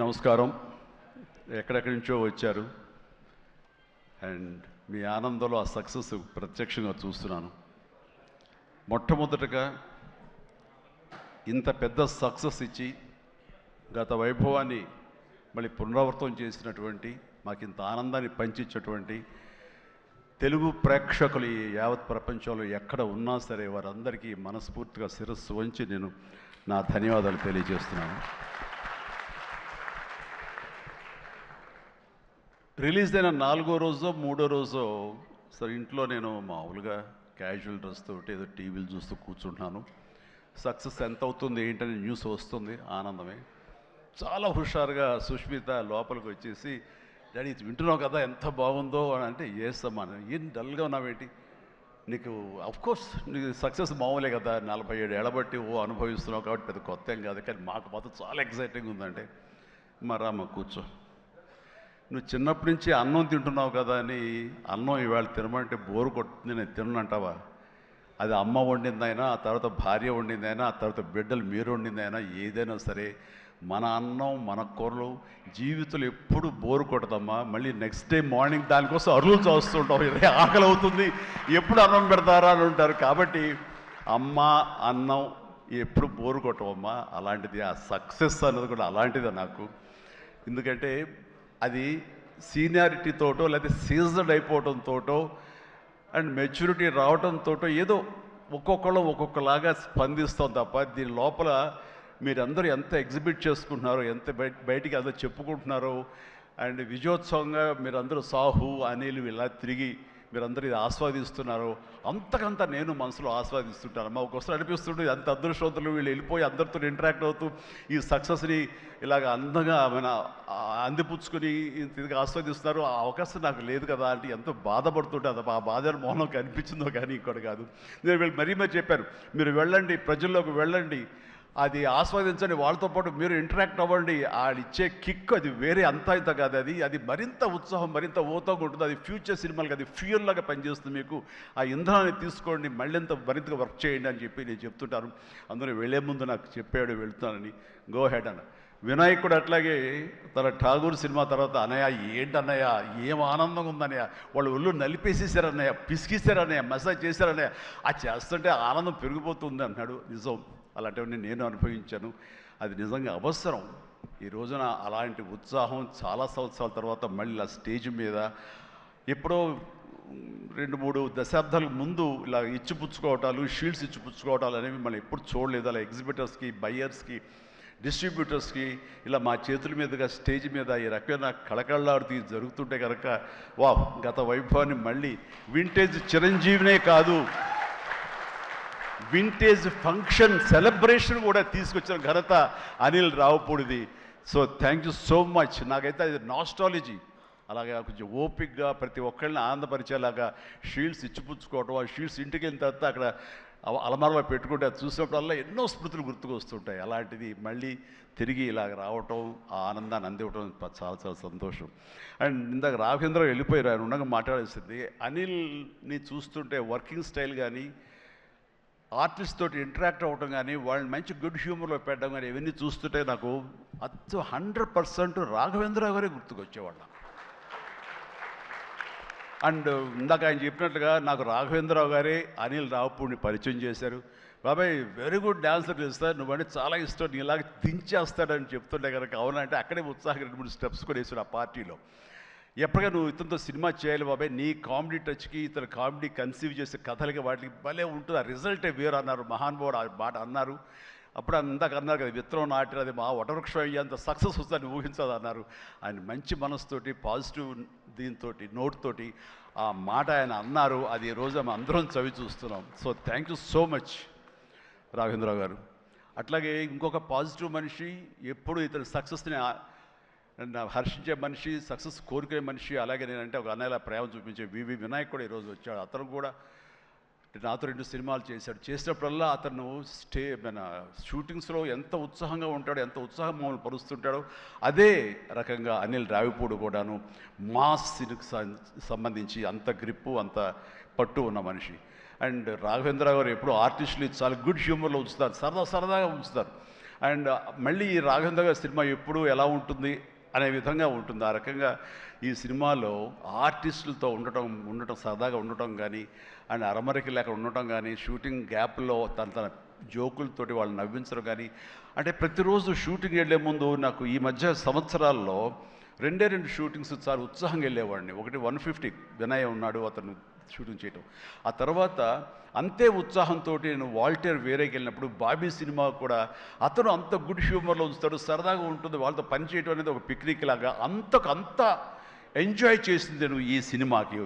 నమస్కారం. ఎక్కడెక్కడి నుంచో వచ్చారు అండ్ మీ ఆనందంలో ఆ సక్సెస్ ప్రత్యక్షంగా చూస్తున్నాను. మొట్టమొదటగా ఇంత పెద్ద సక్సెస్ ఇచ్చి గత వైభవాన్ని మళ్ళీ పునరావృతం చేసినటువంటి మాకు ఇంత ఆనందాన్ని పంచించేటువంటి తెలుగు ప్రేక్షకులు ఈ యావత్ ప్రపంచంలో ఎక్కడ ఉన్నా సరే వారందరికీ మనస్ఫూర్తిగా శిరస్సు వంచి నేను నా ధన్యవాదాలు తెలియజేస్తున్నాను. రిలీజ్ అయిన 4వ రోజో 3వ రోజో సరే ఇంట్లో నేను మామూలుగా క్యాజువల్ డ్రెస్ తోటి ఏదో టీవీలు చూస్తూ కూర్చుంటున్నాను. సక్సెస్ ఎంత అవుతుంది ఏంటని న్యూస్ వస్తుంది. ఆనందమే. చాలా హుషారుగా సుష్మిత లోపలికి వచ్చేసి, డాడీ ఇది వింటున్నావు కదా ఎంత బాగుందో అని అంటే, ఏసమ్మా ఏం డల్గా ఉన్నావేంటి, నీకు అఫ్కోర్స్ నీకు సక్సెస్ మామూలే కదా, 47 ఏళ్ళ బట్టి అనుభవిస్తున్నావు కాబట్టి పెద్ద కొత్త ఏం కాదు, కానీ మాకు మాత్రం చాలా ఎక్సైటింగ్ ఉందంటే, మరమ్మ కూర్చో, నువ్వు చిన్నప్పటి నుంచి అన్నం తింటున్నావు కదా అని అన్నం ఇవాళ తినమంటే బోరు కొట్టుతుంది నేను తిన్నంటావా? అది అమ్మ వండిందైనా, ఆ తర్వాత భార్య వండిందైనా, ఆ తర్వాత బిడ్డలు మీరు వండిందైనా, ఏదైనా సరే మన అన్నం మన కూరలు జీవితంలో ఎప్పుడు బోరు కొట్టదమ్మా. మళ్ళీ నెక్స్ట్ డే మార్నింగ్ దానికోసం అరువులు చూస్తుంటాం, ఇదే ఆకలి అవుతుంది, ఎప్పుడు అన్నం పెడతారా అని ఉంటారు. కాబట్టి అమ్మ అన్నం ఎప్పుడు బోరు కొట్టవమ్మా. అలాంటిది ఆ సక్సెస్ అన్నది కూడా అలాంటిదే నాకు. ఎందుకంటే అది సీనియారిటీతోటో లేకపోతే సీజన్ అయిపోవడంతోటో అండ్ మెచ్యూరిటీ రావడంతో ఏదో ఒక్కొక్కళ్ళు ఒక్కొక్కలాగా స్పందిస్తాం తప్ప దీని లోపల మీరందరూ ఎంత ఎగ్జిబిట్ చేసుకుంటున్నారో, ఎంత బయటికి అందరూ చెప్పుకుంటున్నారో అండ్ విజయోత్సవంగా మీరందరూ సాహు అనిల్ ఇలా తిరిగి మీరందరూ ఇది ఆస్వాదిస్తున్నారు, అంతకంతా నేను మనసులో ఆస్వాదిస్తుంటాను. మా ఒకసారి అనిపిస్తుంటుంది అంత అదృష్టవంతులు వీళ్ళు వెళ్ళిపోయి అందరితో ఇంటరాక్ట్ అవుతూ ఈ సక్సెస్ని ఇలాగ అందంగా మన అందిపుచ్చుకొని తిరిగి ఆస్వాదిస్తున్నారు. ఆ అవకాశం నాకు లేదు కదా అంటే ఎంతో బాధపడుతుంటే అది ఆ బాధ మౌనం కనిపించిందో కానీ ఇంకోటి కాదు. నేను వీళ్ళు మరీ చెప్పారు, మీరు వెళ్ళండి, ప్రజల్లోకి వెళ్ళండి, అది ఆస్వాదించండి, వాళ్ళతో పాటు మీరు ఇంటరాక్ట్ అవ్వండి, ఆడిచ్చే కిక్ అది వేరే అంతా ఇంత కాదు, అది మరింత ఉత్సాహం మరింత ఊతంగా ఉంటుంది. అది ఫ్యూచర్ సినిమాలకి అది ఫ్యూయల్ లాగా పనిచేస్తుంది. మీకు ఆ ఇంధనాన్ని తీసుకోండి, మరింతగా వర్క్ చేయండి అని చెప్పి నేను చెప్తుంటాను. అందరూ వెళ్ళే ముందు నాకు చెప్పాడు వెళ్తానని, గో హెడ్ అన్న. వినాయక్ కూడా అట్లాగే తన ఠాగూర్ సినిమా తర్వాత, అన్నయ్య ఏంటన్నయ్య ఏం ఆనందంగా ఉందన్నయ్య, వాళ్ళు ఒళ్ళు నలిపేసేసారన్నయ్య, పిసికిసారన్నయ్య, మసాజ్ చేశారన్నయ్య, అది చేస్తుంటే ఆనందం పెరిగిపోతుంది అన్నాడు. నిజం, అలాంటివన్నీ నేను అనుభవించాను. అది నిజంగా అవసరం. ఈ రోజున అలాంటి ఉత్సాహం చాలా సంవత్సరాల తర్వాత మళ్ళీ ఆ స్టేజ్ మీద ఎప్పుడో 2-3 దశాబ్దాల ముందు ఇలా ఇచ్చిపుచ్చుకోవటాలు, షీల్డ్స్ ఇచ్చిపుచ్చుకోవటాలు అనేవి మనం ఎప్పుడు చూడలేదు. అలా ఎగ్జిబిటర్స్కి, బయ్యర్స్కి, డిస్ట్రిబ్యూటర్స్కి ఇలా మా చేతుల మీదుగా స్టేజ్ మీద ఈ రకమైన కళకళలాడుతూ జరుగుతుంటే కనుక వా గత వైభవాన్ని మళ్ళీ వింటేజ్ చిరంజీవినే కాదు వింటేజ్ ఫంక్షన్ సెలబ్రేషన్ కూడా తీసుకొచ్చిన ఘనత అనిల్ రావుపూడిది. So thank you so much. నాకైతే అది నాస్టాలజీ. అలాగే కొంచెం ఓపిక్గా ప్రతి ఒక్కళ్ళని ఆనందపరిచేలాగా షీల్డ్స్ ఇచ్చిపుచ్చుకోవటం, ఆ షీల్డ్స్ ఇంటికి వెళ్ళిన తర్వాత అక్కడ అలమారలో పెట్టుకుంటే అది చూసినప్పుడల్లా ఎన్నో స్మృతులు గుర్తుకు వస్తుంటాయి. అలాంటిది మళ్ళీ తిరిగి ఇలాగ రావటం, ఆ ఆనందాన్ని అందివ్వటం చాలా చాలా సంతోషం. అండ్ ఇందాక రాఘవేంద్ర వెళ్ళిపోయారు, ఆయన ఉండగా మాట్లాడేసింది. అనిల్ని చూస్తుంటే వర్కింగ్ స్టైల్ కానీ, ఆర్టిస్ట్ తోటి ఇంటరాక్ట్ అవ్వటం కానీ, వాళ్ళని మంచి గుడ్ హ్యూమర్లో పెట్టడం కానీ, ఇవన్నీ చూస్తుంటే నాకు 100% రాఘవేంద్రరావు గారే గుర్తుకొచ్చేవాళ్ళం. అండ్ ఇందాక ఆయన చెప్పినట్లుగా నాకు రాఘవేంద్రరావు గారే అనిల్ రావుపూడిని పరిచయం చేశారు. బాబాయ్ వెరీ గుడ్ డాన్సర్ చేస్తారు, నువ్వంటే చాలా ఇష్టం, నీలాగా దించేస్తాడని చెప్తుంటే కనుక అవునంటే అక్కడే ఉత్సాహంగా 2-3 స్టెప్స్ కూడా వేసాడు ఆ పార్టీలో. ఎప్పటిగా నువ్వు ఇతనితో సినిమా చేయాలి బాబాయ్, నీ కామెడీ టచ్కి ఇతను కామెడీ కన్సీవ్ చేసే కథలకి వాటికి భలే ఉంటుంది, ఆ రిజల్టే వేరు అన్నారు. మహానుభావుడు ఆ మాట అన్నారు. అప్పుడు ఇందాక అన్నారు కదా, విత్తనం నాటినది మా వటవృక్షం అయ్యేంత సక్సెస్ వస్తుందని ఊహించదు అన్నారు. ఆయన మంచి మనసుతోటి పాజిటివ్ దీంతో నోట్తోటి ఆ మాట ఆయన అన్నారు. అది ఈ రోజు మేము అందరం చవి చూస్తున్నాం. So thank you so much Raghavendra Rao గారు. అట్లాగే ఇంకొక పాజిటివ్ మనిషి, ఎప్పుడు ఇతని సక్సెస్ని హర్షించే మనిషి, సక్సెస్ కోరుకునే మనిషి. అలాగే నేనంటే ఒక అన్నయ్యలా ప్రేమ చూపించే వివి వినాయక్ కూడా ఈరోజు వచ్చాడు. అతను కూడా నాతో 2 సినిమాలు చేశాడు. చేసినప్పుడల్లా అతను మన షూటింగ్స్లో ఎంత ఉత్సాహంగా ఉంటాడో, ఎంత ఉత్సాహం మమ్మల్ని పరుస్తుంటాడో అదే రకంగా అనిల్ రావిపూడి కూడాను మాస్కి సంబంధించి అంత గ్రిప్పు, అంత పట్టు ఉన్న మనిషి. అండ్ రాఘవేంద్ర గారు ఎప్పుడు ఆర్టిస్టులు చాలా గుడ్ హ్యూమర్లో ఉంచుతారు, సరదాగా ఉంచుతారు. అండ్ మళ్ళీ ఈ రాఘవేంద్ర గారి సినిమా ఎప్పుడు ఎలా ఉంటుంది అనే విధంగా ఉంటుంది. ఆ రకంగా ఈ సినిమాలో ఆర్టిస్టులతో ఉండటం సరదాగా ఉండటం కానీ, అండ్ అరమరికి లేక ఉండటం కానీ, షూటింగ్ గ్యాప్లో తన జోకులతోటి వాళ్ళు నవ్వించడం కానీ, అంటే ప్రతిరోజు షూటింగ్ వెళ్ళే ముందు నాకు ఈ మధ్య సంవత్సరాల్లో 2 షూటింగ్స్ చాలా ఉత్సాహంగా వెళ్ళేవాడిని. ఒకటి 150 వినయ్ ఉన్నాడు, అతను షూటింగ్ చేయటం. ఆ తర్వాత అంతే ఉత్సాహంతో నేను వాల్టర్ వేరేకి వెళ్ళినప్పుడు బాబీ సినిమా కూడా అతను అంత గుడ్ హ్యూమర్లో ఉంచుతాడు, సరదాగా ఉంటుంది, వాళ్ళతో పని చేయడం అనేది ఒక పిక్నిక్ లాగా అంత ఎంజాయ్ చేసింది నేను ఈ సినిమాకి.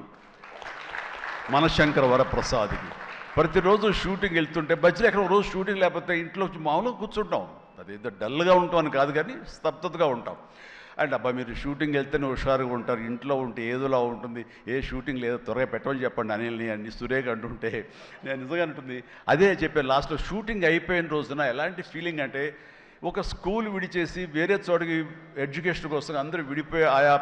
మనశంకర వరప్రసాద్కి ప్రతిరోజు షూటింగ్ వెళ్తుంటే మధ్యలో ఎక్కడ రోజు షూటింగ్ లేకపోతే ఇంట్లో మామూలుగా కూర్చుంటాం, అదేదో డల్గా ఉంటాం అని కాదు కానీ స్తబ్దతగా ఉంటాం. అండ్ అబ్బా మీరు షూటింగ్ వెళ్తేనే హుషారుగా ఉంటారు, ఇంట్లో ఉంటే ఏదోలా ఉంటుంది, ఏ షూటింగ్ లేదో త్వరగా పెట్టమని చెప్పండి అనిల్ని అని సురేఖ అంటుంటే నేను నిజంగా అంటుంది అదే చెప్పాను. లాస్ట్లో షూటింగ్ అయిపోయిన రోజున ఎలాంటి ఫీలింగ్ అంటే ఒక స్కూల్ విడిచేసి వేరే చోటకి ఎడ్యుకేషన్ కోసం అందరూ విడిపోయి ఆయా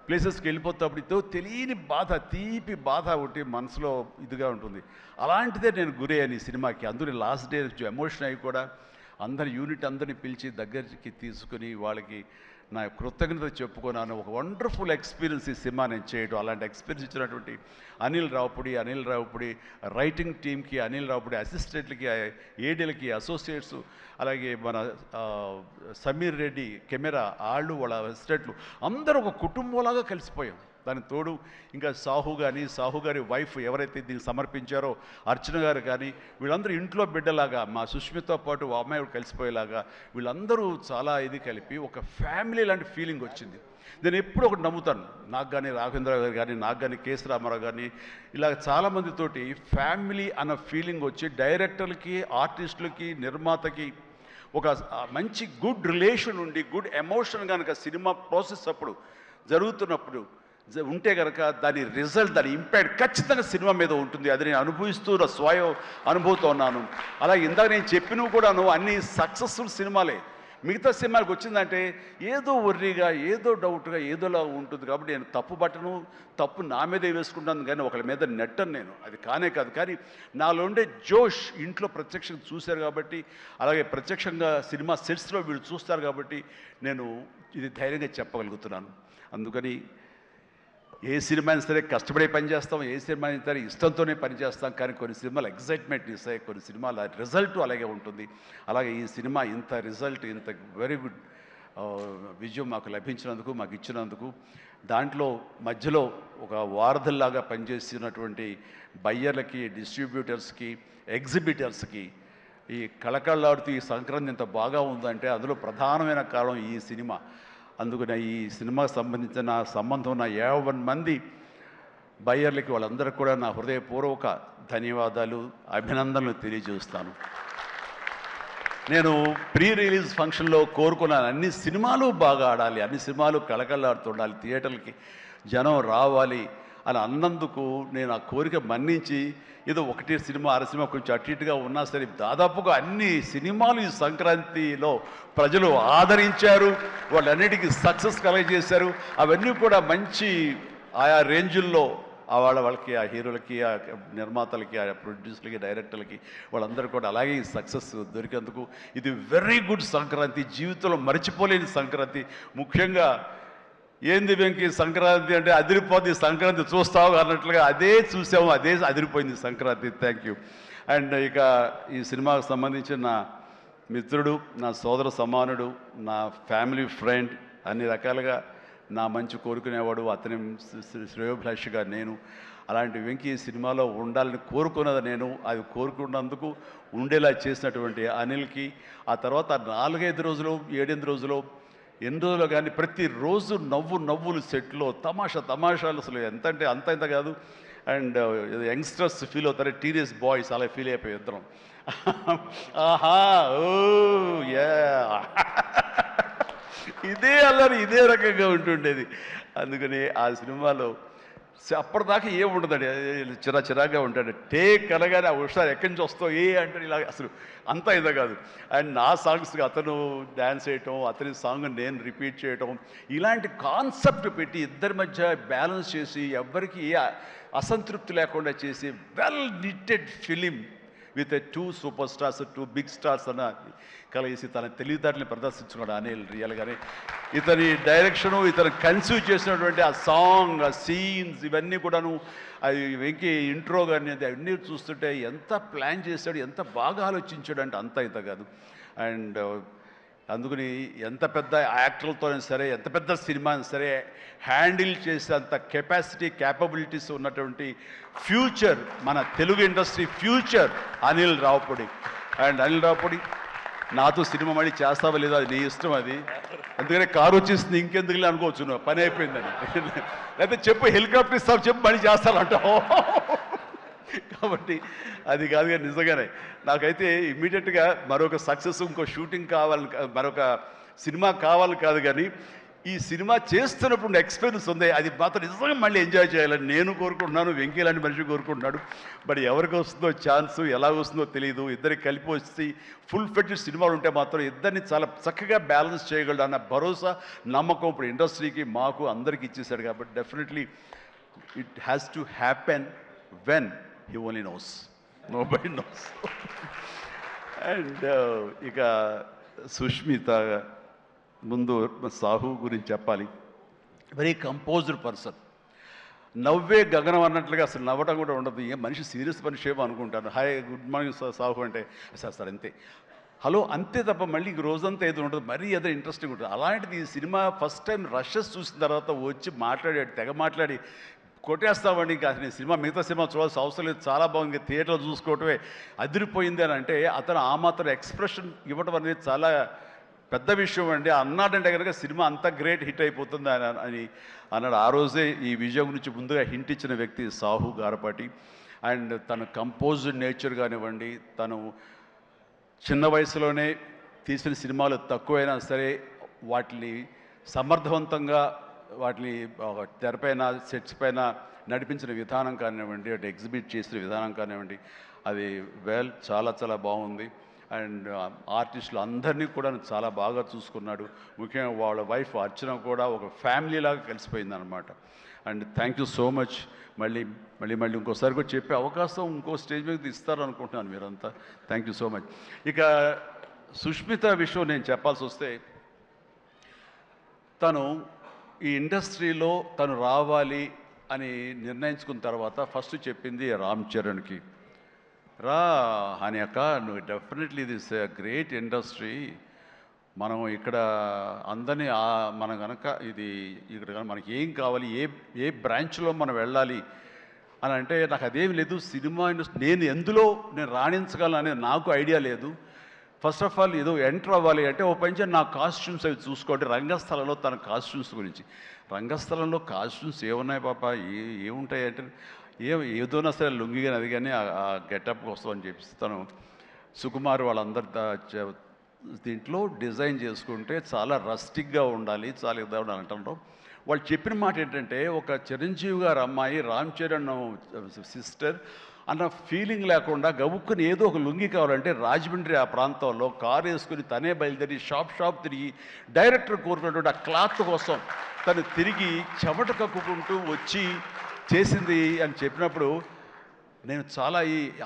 ప్లేసెస్కి వెళ్ళిపోతాప్పుడు తెలియని బాధ, తీపి బాధ ఒకటి మనసులో ఇదిగా ఉంటుంది. అలాంటిదే నేను గురయ్యాను ఈ సినిమాకి. అందులో లాస్ట్ డే ఎమోషన్ అయ్యి కూడా అందరి యూనిట్ అందరిని పిలిచి దగ్గరికి తీసుకుని వాళ్ళకి నా కృతజ్ఞత చెప్పుకున్నాను. ఒక వండర్ఫుల్ ఎక్స్పీరియన్స్ ఈ సినిమా నేను చేయడం. అలాంటి ఎక్స్పీరియన్స్ ఇచ్చినటువంటి అనిల్ రావుపుడి రైటింగ్ టీమ్కి, అనిల్ రావుపుడి అసిస్టెంట్లకి, ఏడీలకి, అసోసియేట్స్, అలాగే మన సమీర్ రెడ్డి కెమెరా వాళ్ళు, వాళ్ళ అసిస్టెంట్లు అందరూ ఒక కుటుంబంలాగా కలిసిపోయాం. దానికి తోడు ఇంకా సాహు గారి వైఫ్ ఎవరైతే దీన్ని సమర్పించారో అర్చన గారు కానీ, వీళ్ళందరూ ఇంట్లో బిడ్డలాగా మా సుష్మితో పాటు ఆ అమ్మాయి కలిసిపోయేలాగా వీళ్ళందరూ చాలా ఇది కలిపి ఒక ఫ్యామిలీ లాంటి ఫీలింగ్ వచ్చింది. నేను ఎప్పుడు ఒకటి నమ్ముతాను, నాకు కానీ రాఘవేంద్ర గారు కానీ, నాకు కానీ కేఎస్ రామారావు కానీ, ఇలా చాలామందితోటి ఫ్యామిలీ అన్న ఫీలింగ్ వచ్చి డైరెక్టర్లకి, ఆర్టిస్టులకి, నిర్మాతకి ఒక మంచి గుడ్ రిలేషన్ ఉండి గుడ్ ఎమోషన్ కనుక సినిమా ప్రాసెస్ అప్పుడు జరుగుతున్నప్పుడు ఉంటే కనుక దాని రిజల్ట్, దాని ఇంపాక్ట్ ఖచ్చితంగా సినిమా మీద ఉంటుంది. అది నేను అనుభవిస్తూ నా స్వయం అనుభూతో ఉన్నాను. అలాగే ఇందాక నేను చెప్పినవి కూడాను అన్ని సక్సెస్ఫుల్ సినిమాలే. మిగతా సినిమాలకు వచ్చిందంటే ఏదో వర్రీగా, ఏదో డౌట్గా, ఏదోలా ఉంటుంది. కాబట్టి నేను తప్పు నా మీదే వేసుకుంటాను కానీ ఒకళ్ళ మీద నెట్టను నేను, అది కానే కాదు. కానీ నాలో ఉండే జోష్ ఇంట్లో ప్రత్యక్షంగా చూశారు కాబట్టి, అలాగే ప్రత్యక్షంగా సినిమా సెట్స్లో వీళ్ళు చూస్తారు కాబట్టి నేను ఇది ధైర్యంగా చెప్పగలుగుతున్నాను. అందుకని ఏ సినిమా అయినా సరే కష్టపడే పనిచేస్తాం, ఏ సినిమా అయినా సరే ఇష్టంతోనే పనిచేస్తాం. కానీ కొన్ని సినిమాలు ఎగ్జైట్మెంట్ ఇస్తాయి, కొన్ని సినిమాల రిజల్ట్ అలాగే ఉంటుంది. అలాగే ఈ సినిమా ఇంత రిజల్ట్, ఇంత వెరీ గుడ్ విజయం మాకు లభించినందుకు, మాకు ఇచ్చినందుకు, దాంట్లో మధ్యలో ఒక వారధుల్లాగా పనిచేస్తున్నటువంటి బయ్యర్లకి, డిస్ట్రిబ్యూటర్స్కి, ఎగ్జిబిటర్స్కి ఈ కళకళలాడుతూ ఈ సంక్రాంతి ఇంత బాగా ఉందంటే అందులో ప్రధానమైన కారణం ఈ సినిమా. అందుకని ఈ సినిమాకు సంబంధించిన సంబంధం ఉన్న 50 మంది బయ్యర్లకి వాళ్ళందరికీ కూడా నా హృదయపూర్వక ధన్యవాదాలు, అభినందనలు తెలియజేస్తాను. నేను ప్రీ రిలీజ్ ఫంక్షన్లో కోరుకున్నాను అన్ని సినిమాలు బాగా ఆడాలి, అన్ని సినిమాలు కళకళలాడుతుండాలి, థియేటర్లకి జనం రావాలి అని అన్నందుకు నేను ఆ కోరిక మన్నించి ఏదో ఒకటి సినిమా, అర సినిమా కొంచెం అటు ఇటుగా ఉన్నా సరే దాదాపుగా అన్ని సినిమాలు ఈ సంక్రాంతిలో ప్రజలు ఆదరించారు, వాళ్ళన్నిటికీ సక్సెస్ కలగజేశారు. అవన్నీ కూడా మంచి ఆయా రేంజుల్లో వాళ్ళకి, ఆ హీరోలకి, ఆ నిర్మాతలకి, ఆ ప్రొడ్యూసర్లకి, డైరెక్టర్లకి వాళ్ళందరూ కూడా అలాగే ఈ సక్సెస్ దొరికేందుకు ఇది వెరీ గుడ్ సంక్రాంతి, జీవితంలో మర్చిపోలేని సంక్రాంతి. ముఖ్యంగా ఏంది వెంకీ సంక్రాంతి అంటే అదిరిపోతుంది, సంక్రాంతి చూస్తావు అన్నట్లుగా అదే చూసాము, అదే అదిరిపోయింది సంక్రాంతి. Thank you. అండ్ ఇక ఈ సినిమాకు సంబంధించిన నా మిత్రుడు, నా సోదర సమానుడు, నా ఫ్యామిలీ ఫ్రెండ్, అన్ని రకాలుగా నా మంచి కోరుకునేవాడు, అతని శ్రేయోభిలాషిగా నేను. అలాంటి వెంకీ సినిమాలో ఉండాలని కోరుకున్నది నేను, అది కోరుకున్నందుకు ఉండేలా చేసినటువంటి అనిల్కి, ఆ తర్వాత 4-5 రోజులు 7-8 రోజులు ఎన్ని రోజులు కానీ ప్రతిరోజు నవ్వులు సెట్లో తమాషాలు అసలు ఎంత అంటే అంత కాదు. అండ్ యంగ్స్టర్స్ ఫీల్ అవుతారు, టీనేజ్ బాయ్స్ అలా ఫీల్ అయిపోయి ఇద్దరం. ఆహా ఓ యా ఇదే అల్లరి ఇదే రకంగా ఉంటుండేది. అందుకని ఆ సినిమాలో అప్పటిదాకా ఏముండదండి, చిరాగా ఉంటాడు. టేక్ అనగానే ఆ హుషారు ఎక్కడి నుంచి వస్తావు అంటే ఇలా అసలు అంతా ఇదే కాదు. అండ్ నా సాంగ్స్కి అతను డ్యాన్స్ చేయటం, అతని సాంగ్ నేను రిపీట్ చేయటం, ఇలాంటి కాన్సెప్ట్ పెట్టి ఇద్దరి మధ్య బ్యాలెన్స్ చేసి ఎవ్వరికి ఏ అసంతృప్తి లేకుండా చేసి well knitted film with a 2 super stars 2 big stars అన్న కలిసి తన తెలివితేటల్ని ప్రదర్శించుకున్నాడు అనిల్ రియల్గానే. ఇతని డైరెక్షను, ఇతను కన్సీవ్ చేసినటువంటి ఆ సాంగ్, ఆ సీన్స్ ఇవన్నీ కూడాను, అది వెంకీ ఇంట్రో కానీ అది అన్నీ చూస్తుంటే ఎంత ప్లాన్ చేశాడు, ఎంత బాగా ఆలోచించాడు అంటే అంత ఇంత కాదు. అండ్ అందుకని ఎంత పెద్ద యాక్టర్లతోనే సరే, ఎంత పెద్ద సినిమాని సరే హ్యాండిల్ చేసేంత కెపాసిటీ, క్యాపబిలిటీస్ ఉన్నటువంటి ఫ్యూచర్, మన Telugu industry future Anil Ravipudi. And Anil Ravipudi నాతో సినిమా మళ్ళీ చేస్తావా లేదా అది నీ ఇష్టం, అది అందుకనే కారు వచ్చేసింది ఇంకెందుకు అనుకోవచ్చు, నువ్వు పని అయిపోయిందని. లేకపోతే చెప్పు హెలికాప్టర్ ఇస్తావు, చెప్పు మళ్ళీ చేస్తానంటావు. కాబట్టి అది కాదు కానీ నిజంగానే నాకైతే ఇమ్మీడియట్గా మరొక సక్సెస్, ఇంకో షూటింగ్ కావాలి, మరొక సినిమా కావాలి కాదు, కానీ ఈ సినిమా చేస్తున్నప్పుడు ఎక్స్పీరియన్స్ ఉంది, అది మాత్రం నిజంగా మళ్ళీ ఎంజాయ్ చేయాలని నేను కోరుకుంటున్నాను, వెంకీ లాంటి మనిషి కోరుకుంటున్నాడు. బట్ ఎవరికి వస్తుందో ఛాన్స్, ఎలా వస్తుందో తెలియదు. ఇద్దరికి కలిపి వచ్చి ఫుల్ ఫెడ్జెడ్ సినిమాలు ఉంటే మాత్రం ఇద్దరిని చాలా చక్కగా బ్యాలెన్స్ చేయగలడు అన్న భరోసా, నమ్మకం ఇప్పుడు ఇండస్ట్రీకి, మాకు అందరికీ ఇచ్చేసాడు. కాబట్టి definitely it has to happen when he only knows, nobody knows. And ఇక సుష్మిత ముందు సాహు గురించి చెప్పాలి. వెరీ కంపోజ్డ్ పర్సన్, నవ్వే గగనం అన్నట్లుగా అసలు నవ్వటం కూడా ఉండదు. ఏ మనిషి సీరియస్ మనిషి ఏమో అనుకుంటాను. హాయ్ గుడ్ మార్నింగ్ సాహు అంటే సార్ అంతే, హలో అంతే తప్ప మళ్ళీ రోజంతా ఏదో ఉంటుంది, మరీ ఏదో ఇంట్రెస్టింగ్ ఉంటుంది. అలాంటిది ఈ సినిమా ఫస్ట్ టైం రషెస్ చూసిన తర్వాత వచ్చి మాట్లాడాడు, తెగ మాట్లాడి కొట్టేస్తామండి, ఇంకా నేను సినిమా మిగతా సినిమా చూడాల్సిన అవసరం లేదు, చాలా బాగుంది, థియేటర్లో చూసుకోవటమే అదిరిపోయింది అని అంటే అతను ఆ మాత్రం ఎక్స్ప్రెషన్ ఇవ్వటం అనేది చాలా పెద్ద విషయం అండి. అన్నాడంటే కనుక సినిమా అంత గ్రేట్ హిట్ అయిపోతుంది అని అన్నాడు. ఆ రోజే ఈ విజయం గురించి ముందుగా హింట్ ఇచ్చిన వ్యక్తి సాహు గారపాటి. అండ్ తన కంపోజ్డ్ నేచర్ కానివ్వండి, తను చిన్న వయసులోనే తీసిన సినిమాలు తక్కువైనా సరే వాటిని సమర్థవంతంగా వాటిని తెరపైన సెట్స్ పైన నడిపించిన విధానం కానివ్వండి, అటు ఎగ్జిబిట్ చేసిన విధానం కానివ్వండి, అది చాలా చాలా బాగుంది. అండ్ ఆర్టిస్టులు అందరినీ కూడా చాలా బాగా చూసుకున్నాడు. ముఖ్యంగా వాళ్ళ వైఫ్ అర్చన కూడా ఒక ఫ్యామిలీలాగా కలిసిపోయింది అనమాట. And thank you so much. మళ్ళీ మళ్ళీ మళ్ళీ ఇంకోసారి కూడా చెప్పే అవకాశం ఇంకో స్టేజ్ మీద ఇస్తారు అనుకుంటున్నాను మీరంతా. Thank you so much. ఇక సుష్మిత విషయం నేను చెప్పాల్సి వస్తే, తను ఈ ఇండస్ట్రీలో తను రావాలి అని నిర్ణయించుకున్న తర్వాత ఫస్ట్ చెప్పింది రామ్ చరణ్కి, రా అని అక్క, నువ్వు డెఫినెట్లీ దిస్ గ్రేట్ ఇండస్ట్రీ, మనం ఇక్కడ అందరినీ మనం కనుక ఇది ఇక్కడ మనకి ఏం కావాలి, ఏ బ్రాంచ్లో మనం వెళ్ళాలి అని అంటే నాకు అదేం లేదు, సినిమా ఇండస్ట్రీ నేను రాణించగలను అనేది నాకు ఐడియా లేదు. ఫస్ట్ ఆఫ్ ఆల్ ఏదో ఎంటర్ అవ్వాలి అంటే ఓ పని నా కాస్ట్యూమ్స్ అవి చూసుకోండి. రంగస్థలంలో తన కాస్ట్యూమ్స్ గురించి, రంగస్థలంలో కాస్ట్యూమ్స్ ఏమున్నాయి పాప, ఏముంటాయి అంటే ఏదోనా సరే లుంగి కానీ అది కానీ ఆ గెటప్ కోసం అని చెప్పి తను సుకుమార్ వాళ్ళందరి దీంట్లో డిజైన్ చేసుకుంటే చాలా రస్టిక్గా ఉండాలి, చాలా ఇదా ఉండాలి అంటారు. వాళ్ళు చెప్పిన మాట ఏంటంటే, ఒక చిరంజీవి గారు అమ్మాయి రామ్ చరణ్ సిస్టర్ అన్న ఫీలింగ్ లేకుండా గబుక్కుని ఏదో ఒక లుంగి కావాలంటే రాజమండ్రి ఆ ప్రాంతంలో కారు వేసుకుని తనే బయలుదేరి షాప్ తిరిగి డైరెక్టర్ కోరుకున్నటువంటి ఆ క్లాత్ కోసం తను తిరిగి చెమట కక్కుకుంటూ వచ్చి చేసింది అని చెప్పినప్పుడు నేను చాలా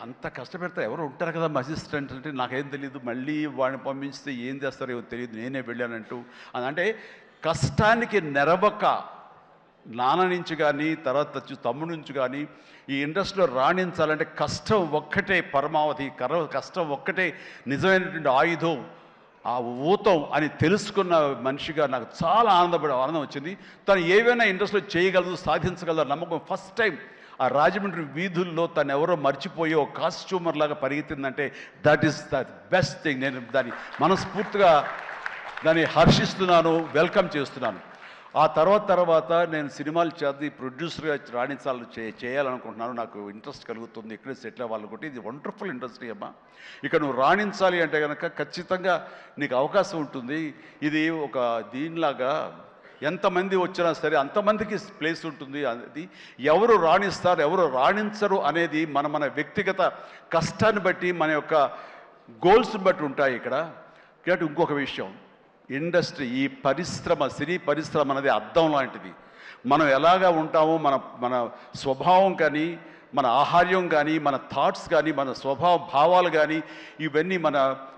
అంత కష్టపెడతా ఎవరు ఉంటారు కదా మా అసిస్టెంట్ అంటే నాకేం తెలియదు, మళ్ళీ వాడిని పంపిస్తే ఏం చేస్తారో ఏమో తెలియదు, నేనే వెళ్ళానంటూ అంటే కష్టానికి నెరవక నాన్న నుంచి కానీ తర్వాత తమ్ముడి నుంచి కానీ ఈ ఇండస్ట్రీలో రాణించాలంటే కష్టం ఒక్కటే పరమావధి, కష్టం ఒక్కటే నిజమైనటువంటి ఆయుధం, ఆ ఊతం అని తెలుసుకున్న మనిషిగా నాకు చాలా ఆనందం వచ్చింది. తను ఏవైనా ఇండస్ట్రీలో చేయగలదు, సాధించగలదు నమ్మకం. ఫస్ట్ టైం ఆ రాజమండ్రి వీధుల్లో తను ఎవరో మర్చిపోయి ఒక కాస్ట్యూమర్ లాగా పరిగెత్తిందంటే that is the best thing. నేను దాన్ని మనస్ఫూర్తిగా దాన్ని హర్షిస్తున్నాను, వెల్కమ్ చేస్తున్నాను. ఆ తర్వాత నేను సినిమాలు చేసి ప్రొడ్యూసర్గా చేయాలనుకుంటున్నాను, నాకు ఇంట్రెస్ట్ కలుగుతుంది, ఇక్కడే సెటిల్ అవ్వాలనుకుంటే ఇది వండర్ఫుల్ ఇండస్ట్రీ అమ్మా, ఇక నువ్వు రాణించాలి అంటే కనుక ఖచ్చితంగా నీకు అవకాశం ఉంటుంది. ఇది ఒక దీనిలాగా ఎంతమంది వచ్చినా సరే అంతమందికి ప్లేస్ ఉంటుంది. అది ఎవరు రాణిస్తారు ఎవరు రాణించరు అనేది మన వ్యక్తిగత కష్టాన్ని బట్టి మన యొక్క గోల్స్ని బట్టి ఉంటాయి. ఇక్కడ ఇంకొక విషయం, ఇండస్ట్రీ ఈ సినీ పరిశ్రమ అనేది అద్దం లాంటిది. మనం ఎలాగా ఉంటామో మన స్వభావం కానీ మన ఆహార్యం కానీ, మన థాట్స్ కానీ, మన స్వభావ భావాలు కానీ, ఇవన్నీ మన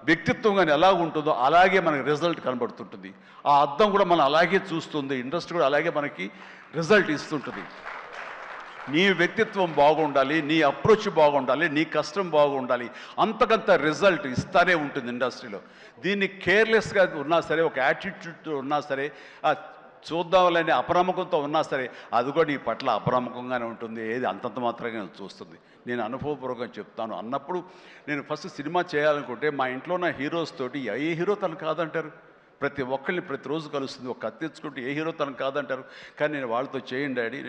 వ్యక్తిత్వం కానీ ఎలా ఉంటుందో అలాగే మనకి రిజల్ట్ కనబడుతుంటుంది. ఆ అద్దం కూడా మనం అలాగే చూస్తుంది, ఇండస్ట్రీ కూడా అలాగే మనకి రిజల్ట్ ఇస్తుంటుంది. నీ వ్యక్తిత్వం బాగుండాలి, నీ అప్రోచ్ బాగుండాలి, నీ కష్టం బాగుండాలి, అంతకంత రిజల్ట్ ఇస్తానే ఉంటుంది ఇండస్ట్రీలో. దీన్ని కేర్లెస్గా ఉన్నా సరే, ఒక యాటిట్యూడ్ ఉన్నా సరే, చూద్దాంలేని అప్రమకంతో ఉన్నా సరే, అది కూడా నీ పట్ల అప్రమకంగానే ఉంటుంది, ఏది అంతంత మాత్రంగా చూస్తుంది. నేను అనుభవపూర్వకంగా చెప్తాను. అన్నప్పుడు నేను ఫస్ట్ సినిమా చేయాలనుకుంటే మా ఇంట్లో ఉన్న హీరోస్ తోటి ఏ హీరో తను కాదంటారు, ప్రతి ఒక్కరిని ప్రతిరోజు కలుస్తుంది, ఒక కత్తి తెచ్చుకుంటే ఏ హీరో తను కాదంటారు. కానీ నేను వాళ్ళతో చేయండి డాడీ,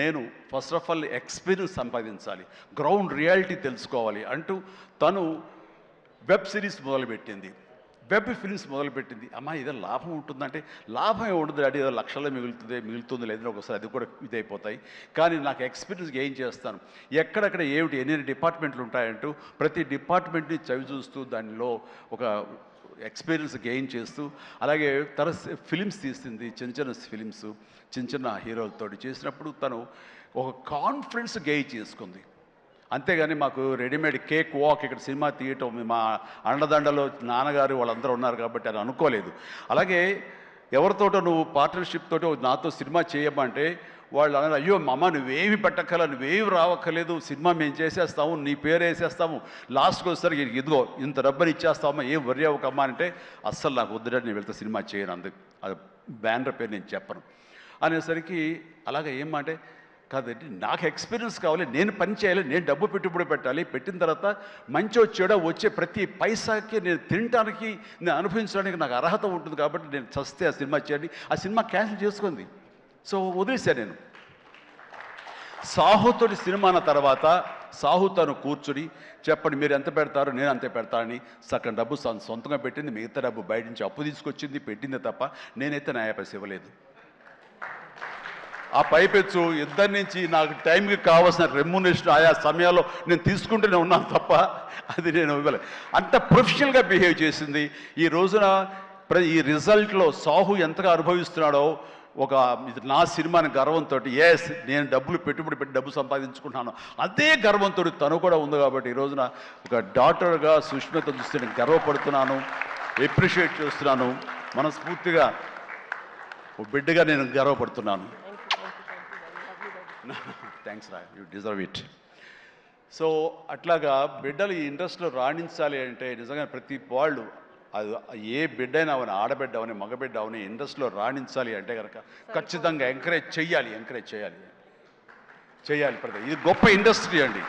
నేను ఫస్ట్ ఆఫ్ ఆల్ ఎక్స్పీరియన్స్ సంపాదించాలి, గ్రౌండ్ రియాలిటీ తెలుసుకోవాలి అంటూ తను వెబ్ సిరీస్ మొదలుపెట్టింది, వెబ్ ఫిల్మ్స్ మొదలుపెట్టింది. అమ్మా ఇదే లాభం ఉంటుందంటే, లాభం ఉండదు డాడీ, ఏదో లక్షల్లో మిగులుతుంది లేదని ఒకసారి అది కూడా ఇదైపోతాయి. కానీ నాకు ఎక్స్పీరియన్స్ గెయిన్ చేస్తాను, ఎక్కడెక్కడ ఏమిటి ఎన్ని డిపార్ట్మెంట్లు ఉంటాయంటూ ప్రతి డిపార్ట్మెంట్ని చవి చూస్తూ దానిలో ఒక ఎక్స్పీరియన్స్ గెయిన్ చేస్తూ, అలాగే తన ఫిలిమ్స్ తీసింది, చిన్న చిన్న ఫిలిమ్స్ చిన్న చిన్న హీరోలతో చేసినప్పుడు తను ఒక కాన్ఫిడెన్స్ గెయిన్ చేసుకుంది. అంతేగాని మాకు రెడీమేడ్ కేక్ వాక్ ఇక్కడ సినిమా తీయటం, మా అండదండలో నాన్నగారు వాళ్ళందరూ ఉన్నారు కాబట్టి అని అనుకోలేదు. అలాగే ఎవరితోటో నువ్వు పార్ట్నర్షిప్ తోటి నాతో సినిమా చేయమంటే వాళ్ళు అన్నారు, అయ్యో అమ్మ నువ్వేమి పెట్టక్కల, నువ్వేమి రావక్కర్లేదు, సినిమా మేము చేసేస్తాము, నీ పేరు వేసేస్తాము, లాస్ట్కి వస్తారు ఇదిగో ఇంత డబ్బని ఇచ్చేస్తామా, ఏం వర్రీ అవ్వకమ్మా అంటే, అస్సలు నాకు వద్దుడంటే నేను వెళ్తే సినిమా చేయను, అందుకు అది బ్యానర్ పేరు నేను చెప్పను అనేసరికి, అలాగే ఏమంటే కాదండి నాకు ఎక్స్పీరియన్స్ కావాలి, నేను పని చేయాలి, నేను డబ్బు పెట్టుబడి పెట్టాలి, పెట్టిన తర్వాత మంచి వచ్చేడా వచ్చే ప్రతి పైసాకి నేను తినడానికి, నేను అనుభవించడానికి నాకు అర్హత ఉంటుంది కాబట్టి నేను చస్తే ఆ సినిమా చేయండి. ఆ సినిమా క్యాన్సిల్ చేసుకుంది. సో వదిలేశాను నేను. సాహుతోటి సినిమా అన్న తర్వాత సాహు తను కూర్చుని చెప్పండి మీరు ఎంత పెడతారు, నేను అంతే పెడతానని సగం డబ్బు సొంతంగా పెట్టింది, మిగతా డబ్బు బయట నుంచి అప్పు తీసుకొచ్చింది, పెట్టింది తప్ప నేనైతే న్యాయపైస ఇవ్వలేదు. ఆ పైపెచ్చు ఇద్దరి నుంచి నాకు టైంకి కావాల్సిన రెమ్యునరేషన్ ఆయా సమయాల్లో నేను తీసుకుంటూనే ఉన్నాను తప్ప అది నేను ఇవ్వలేదు. అంత ప్రొఫెషనల్గా బిహేవ్ చేసింది. ఈ రోజున ఈ రిజల్ట్లో సాహు ఎంతగా అనుభవిస్తున్నాడో, ఒక నా సినిమాని గర్వంతో, ఎస్ నేను డబ్బులు పెట్టుబడి పెట్టి డబ్బు సంపాదించుకుంటున్నాను అదే గర్వంతో తను కూడా ఉంది. కాబట్టి ఈ రోజున ఒక డాటర్గా సుష్మిత చూస్తే నేను గర్వపడుతున్నాను, ఎప్రిషియేట్ చేస్తున్నాను, మనస్ఫూర్తిగా ఒక బిడ్డగా నేను గర్వపడుతున్నాను. థ్యాంక్స్ రా, యూ డిజర్వ్ ఇట్. సో అట్లాగా బిడ్డలు ఈ ఇండస్ట్రీలో రాణించాలి అంటే నిజంగా ప్రతి వాళ్ళు, అది ఏ బిడ్డ అయినా అవని, ఆడబిడ్డ అవని, మగబిడ్డ అవని, ఇండస్ట్రీలో రాణించాలి అంటే కనుక ఖచ్చితంగా ఎంకరేజ్ చేయాలి ప్రతి. ఇది గొప్ప ఇండస్ట్రీ అండి.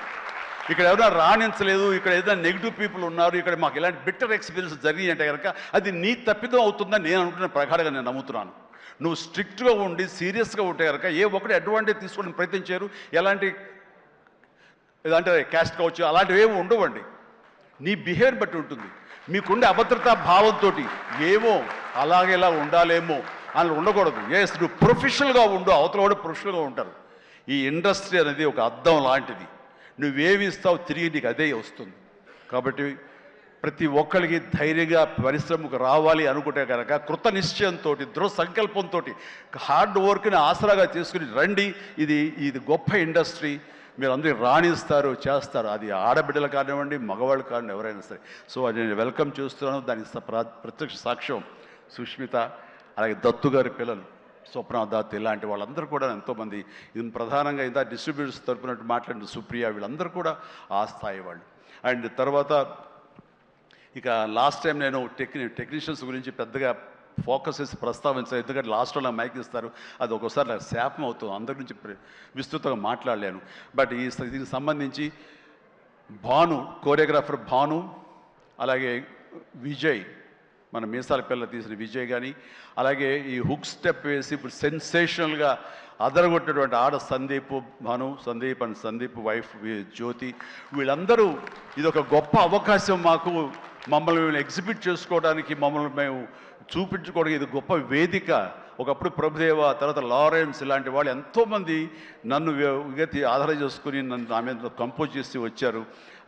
ఇక్కడ ఎవరైనా రాణించలేదు, ఇక్కడ ఏదైనా నెగిటివ్ పీపుల్ ఉన్నారు, ఇక్కడ మాకు ఇలాంటి బిట్టర్ ఎక్స్పీరియన్స్ జరిగింది అంటే కనుక అది నీ తప్పిదం అవుతుందని నేను అనుకున్న ప్రకారంగా నేను నమ్ముతున్నాను. నువ్వు స్ట్రిక్ట్గా ఉండి సీరియస్గా ఉంటే కనుక ఏ ఒక్కటి అడ్వాంటేజ్ తీసుకోవడానికి ప్రయత్నించారు, ఎలాంటి ఏదంటే క్యాస్ట్ కావచ్చు అలాంటివి ఏమి ఉండవండి. నీ బిహేవియర్ బట్టి ఉంటుంది. మీకుండే అభద్రతా భావంతో ఏమో అలాగేలా ఉండాలేమో అని ఉండకూడదు. ఎస్ నువ్వు ప్రొఫెషనల్గా ఉండు, అవతల కూడా ప్రొఫెషనల్గా ఉంటారు. ఈ ఇండస్ట్రీ అనేది ఒక అద్దం లాంటిది, నువ్వేమి ఇస్తావు తిరిగి నీకు అదే వస్తుంది. కాబట్టి ప్రతి ఒక్కరికి ధైర్యంగా పరిశ్రమకు రావాలి అనుకుంటే కనుక కృత నిశ్చయంతో, దృఢ సంకల్పంతో, హార్డ్ వర్క్ని ఆసరాగా తీసుకుని రండి. ఇది గొప్ప ఇండస్ట్రీ, మీరు అందరూ రాణిస్తారు, చేస్తారు. అది ఆడబిడ్డలు కానివ్వండి, మగవాళ్ళు కానివ్వండి, ఎవరైనా సరే. సో అది నేను వెల్కమ్ చేస్తున్నాను. దానికి ప్రత్యక్ష సాక్ష్యం సుష్మిత, అలాగే దత్తు గారి పిల్లలు స్వప్న దత్, ఇలాంటి వాళ్ళందరూ కూడా ఎంతోమంది, ఇది ప్రధానంగా ఇంత డిస్ట్రిబ్యూటర్స్ తరపునట్టు మాట్లాడిన సుప్రియ, వీళ్ళందరూ కూడా ఆ స్థాయి వాళ్ళు. అండ్ తర్వాత ఇక లాస్ట్ టైం నేను టెక్నీషియన్స్ గురించి పెద్దగా ఫోకస్ చేసి ప్రస్తావించాను, ఎందుకంటే లాస్ట్లో నాకు మైక్ ఇస్తారు, అది ఒక్కోసారి నాకు శాపం అవుతుంది, అందరి గురించి విస్తృతంగా మాట్లాడలేను. బట్ దీనికి సంబంధించి భాను, కోరియోగ్రాఫర్ భాను, అలాగే విజయ్, మన మీసాల పిల్ల తీసిన విజయ్ కానీ, అలాగే ఈ హుక్ స్టెప్ వేసి ఇప్పుడు సెన్సేషనల్గా అదరగొట్టినటువంటి ఆడ సందీప్ వైఫ్ జ్యోతి, వీళ్ళందరూ ఇది ఒక గొప్ప అవకాశం మాకు, మమ్మల్ని మేము ఎగ్జిబిట్ చేసుకోవడానికి, మమ్మల్ని మేము చూపించుకోవడానికి ఇది గొప్ప వేదిక. ఒకప్పుడు ప్రభుదేవ, తర్వాత లారెన్స్, ఇలాంటి వాళ్ళు ఎంతోమంది నన్ను ఆధారం చేసుకుని నన్ను నా మీద కంపోజ్ చేసి వచ్చారు.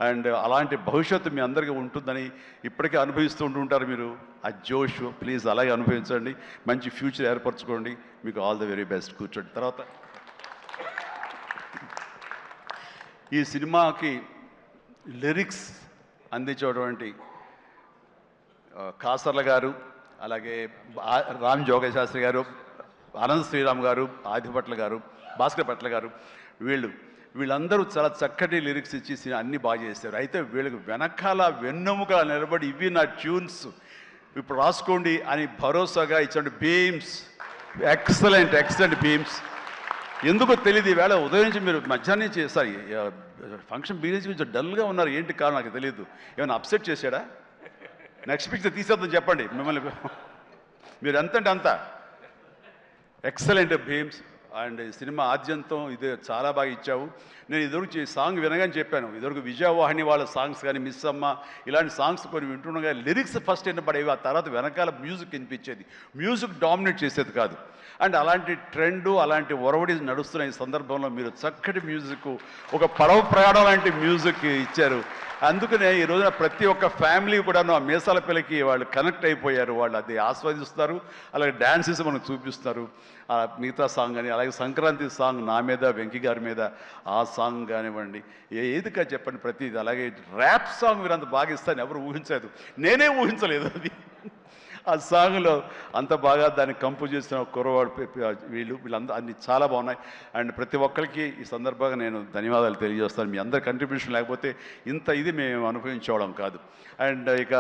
అండ్ అలాంటి భవిష్యత్తు మీ అందరికీ ఉంటుందని ఇప్పటికే అనుభవిస్తూ ఉంటుంటారు మీరు. ఆ జోష్ ప్లీజ్ అలాగే అనుభవించండి, మంచి ఫ్యూచర్ ఏర్పరచుకోండి. మీకు ఆల్ ది వెరీ బెస్ట్. కూర్చోండి. తర్వాత ఈ సినిమాకి లిరిక్స్ అందించేటువంటి కాసర్ల గారు, అలాగే రామ్ జోగశాస్త్రి గారు, అనంత్ శ్రీరామ్ గారు, ఆదిపట్ల గారు, భాస్కర్ పట్ల గారు, వీళ్ళందరూ చాలా చక్కటి లిరిక్స్ ఇచ్చి అన్నీ బాగా చేశారు. అయితే వీళ్ళకి వెనకాల వెన్నెముక నిలబడి ఇవి నా ట్యూన్స్ ఇప్పుడు రాసుకోండి అని భరోసాగా ఇచ్చిన బీమ్స్, ఎక్సలెంట్ బీమ్స్. ఎందుకో తెలియదు, ఈవేళ ఉదయం నుంచి మీరు మధ్యాహ్నం నుంచి సారీ ఫంక్షన్ బీరించి కొంచెం డల్గా ఉన్నారు, ఏంటి కారణం నాకు తెలియదు. ఏమైనా అప్సెట్ చేశాడా? నెక్స్ట్ పిక్చర్ తీసేద్దాం చెప్పండి మిమ్మల్ని. మీరు ఎంత అంటే అంత ఎక్సలెంట్ బీమ్స్. అండ్ సినిమా ఆద్యంతం ఇది చాలా బాగా ఇచ్చావు. నేను ఇదివరకు సాంగ్ వినగానే చెప్పాను, ఇదివరకు విజయవాహిని వాళ్ళ సాంగ్స్ కానీ మిస్ అమ్మ ఇలాంటి సాంగ్స్ కొన్ని వింటుండగా లిరిక్స్ ఫస్ట్ వినపడేవి, ఆ తర్వాత వెనకాల మ్యూజిక్ వినిపించేది, మ్యూజిక్ డామినేట్ చేసేది కాదు. అండ్ అలాంటి ట్రెండు అలాంటి ఒరవడి నడుస్తున్న ఈ సందర్భంలో మీరు చక్కటి మ్యూజిక్, ఒక పడవ ప్రయాణం లాంటి మ్యూజిక్ ఇచ్చారు. అందుకనే ఈ రోజున ప్రతి ఒక్క ఫ్యామిలీ కూడాను ఆ మీసాల పిల్లకి వాళ్ళు కనెక్ట్ అయిపోయారు, వాళ్ళు అది ఆస్వాదిస్తారు, అలాగే డ్యాన్సెస్ మనకు చూపిస్తారు. మిగతా సాంగ్ కానీ, అలాగే సంక్రాంతి సాంగ్ నా మీద వెంకీ గారి మీద ఆ సాంగ్ కానివ్వండి, ఏదిగా చెప్పండి ప్రతిది. అలాగే ర్యాప్ సాంగ్ మీరు అంత బాగా ఇస్తాను ఎవరు ఊహించలేదు, నేనే ఊహించలేదు అది. ఆ సాంగ్లో అంత బాగా దాన్ని కంపోజ్ చేసిన కుర్రవాడు వీళ్ళందరూ అన్ని చాలా బాగున్నాయి. అండ్ ప్రతి ఒక్కరికి ఈ సందర్భంగా నేను ధన్యవాదాలు తెలియజేస్తాను. మీ అందరి కంట్రిబ్యూషన్ లేకపోతే ఇంత ఇది మేము అనుభవించడం కాదు. అండ్ ఇక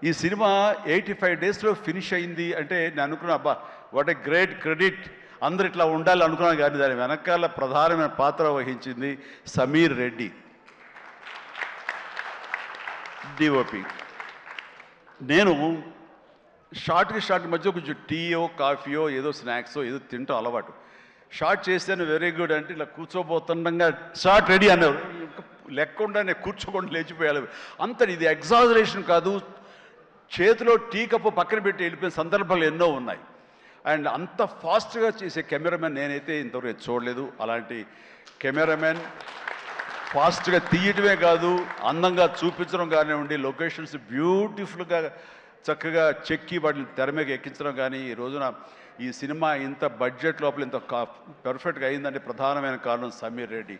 ఈ సినిమా 85 డేస్లో ఫినిష్ అయింది అంటే నేను అనుకున్నా, అబ్బా వాట్ ఏ గ్రేట్ క్రెడిట్, అందరు ఇట్లా ఉండాలి అనుకున్నాను. కానీ దాని వెనకాల ప్రధానమైన పాత్ర వహించింది సమీర్ రెడ్డి, డిఓపి. నేను షార్ట్ మధ్య కొంచెం టీయో కాఫీయో ఏదో స్నాక్సో ఏదో తింటూ అలవాటు. షార్ట్ చేస్తాను వెరీ గుడ్ అంటే ఇలా కూర్చోబోతుండగా షార్ట్ రెడీ అన్నారు, లెక్కకుండా నేను కూర్చోకుండా లేచిపోయాలి. అంత ఇది ఎగ్జాజరేషన్ కాదు, చేతిలో టీ కప్పు పక్కన పెట్టి వెళ్ళిపోయిన సందర్భాలు ఎన్నో ఉన్నాయి. అండ్ అంత ఫాస్ట్గా చేసే కెమెరామెన్ నేనైతే ఇంతవరకు చూడలేదు. అలాంటి కెమెరామెన్ ఫాస్ట్గా తీయటమే కాదు, అందంగా చూపించడం కానివ్వండి, లొకేషన్స్ బ్యూటిఫుల్గా చక్కగా చెక్కి వాటిని తెర మీద ఎక్కించడం కానీ, ఈ రోజున ఈ సినిమా ఇంత బడ్జెట్ లోపల ఇంత పర్ఫెక్ట్గా అయిందంటే ప్రధానమైన కారణం సమీర్ రెడ్డి.